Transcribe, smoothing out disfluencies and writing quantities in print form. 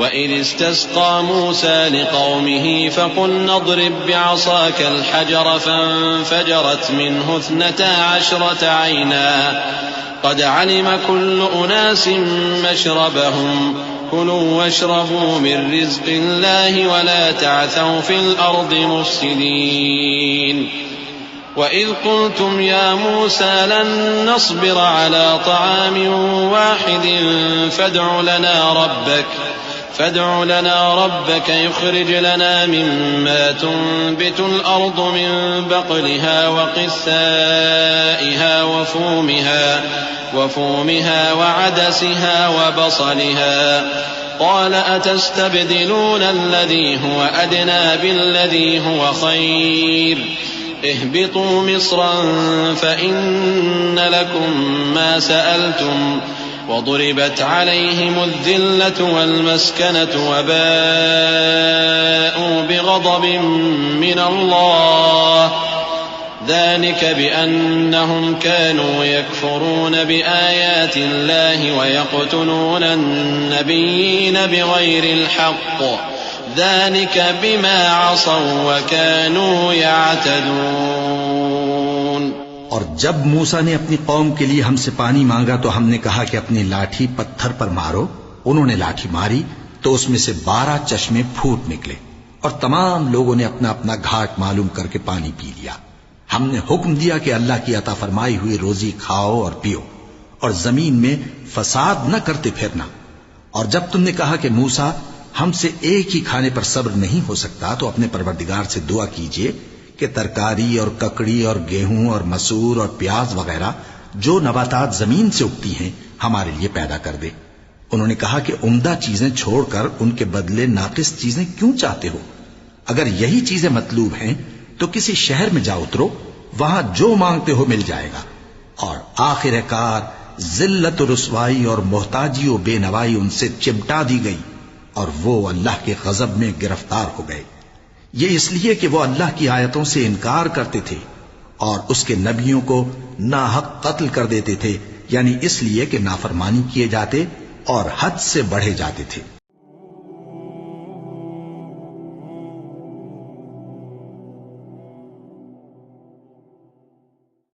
وَإِذِ اسْتَسْقَىٰ مُوسَىٰ لِقَوْمِهِ فَقُلْنَا اضْرِب بِّعَصَاكَ الْحَجَرَ فَانفَجَرَتْ مِنْهُ 12 عَيْنًا قَدْ عَلِمَ كُلُّ أُنَاسٍ مَّشْرَبَهُمْ كُلُوا وَاشْرَبُوا مِن رِّزْقِ اللَّهِ وَلَا تَعْثَوْا فِي الْأَرْضِ مُفْسِدِينَ وَإِذْ قُلْتُمْ يَا مُوسَىٰ لَن نَّصْبِرَ عَلَىٰ طَعَامٍ وَاحِدٍ فادع لنا ربك يخرج لنا مما تنبت الأرض من بقلها وقثائها وفومها وعدسها وبصلها قال أتستبدلون الذي هو أدنى بالذي هو خير اهبطوا مصرا فإن لكم ما سألتم وضربت عليهم الذلة والمسكنة وباءوا بغضب من الله ذلك بأنهم كانوا يكفرون بآيات الله ويقتلون النبيين بغير الحق ذلك بما عصوا وكانوا يعتدون۔ اور جب موسیٰ نے اپنی قوم کے لیے ہم سے پانی مانگا تو ہم نے کہا کہ اپنی لاٹھی پتھر پر مارو۔ انہوں نے لاٹھی ماری تو اس میں سے 12 چشمے پھوٹ نکلے اور تمام لوگوں نے اپنا اپنا گھاٹ معلوم کر کے پانی پی لیا۔ ہم نے حکم دیا کہ اللہ کی عطا فرمائی ہوئی روزی کھاؤ اور پیو اور زمین میں فساد نہ کرتے پھرنا۔ اور جب تم نے کہا کہ موسیٰ ہم سے ایک ہی کھانے پر صبر نہیں ہو سکتا تو اپنے پروردگار سے دعا کیجئے کہ ترکاری اور ککڑی اور گیہوں اور مسور اور پیاز وغیرہ جو نباتات زمین سے اگتی ہیں ہمارے لیے پیدا کر دے۔ انہوں نے کہا کہ عمدہ چیزیں چھوڑ کر ان کے بدلے ناقص چیزیں کیوں چاہتے ہو؟ اگر یہی چیزیں مطلوب ہیں تو کسی شہر میں جا اترو، وہاں جو مانگتے ہو مل جائے گا۔ اور آخر کار ذلت و رسوائی اور محتاجی و بے نوائی ان سے چمٹا دی گئی اور وہ اللہ کے غضب میں گرفتار ہو گئے۔ یہ اس لیے کہ وہ اللہ کی آیتوں سے انکار کرتے تھے اور اس کے نبیوں کو ناحق قتل کر دیتے تھے، یعنی اس لیے کہ نافرمانی کیے جاتے اور حد سے بڑھے جاتے تھے۔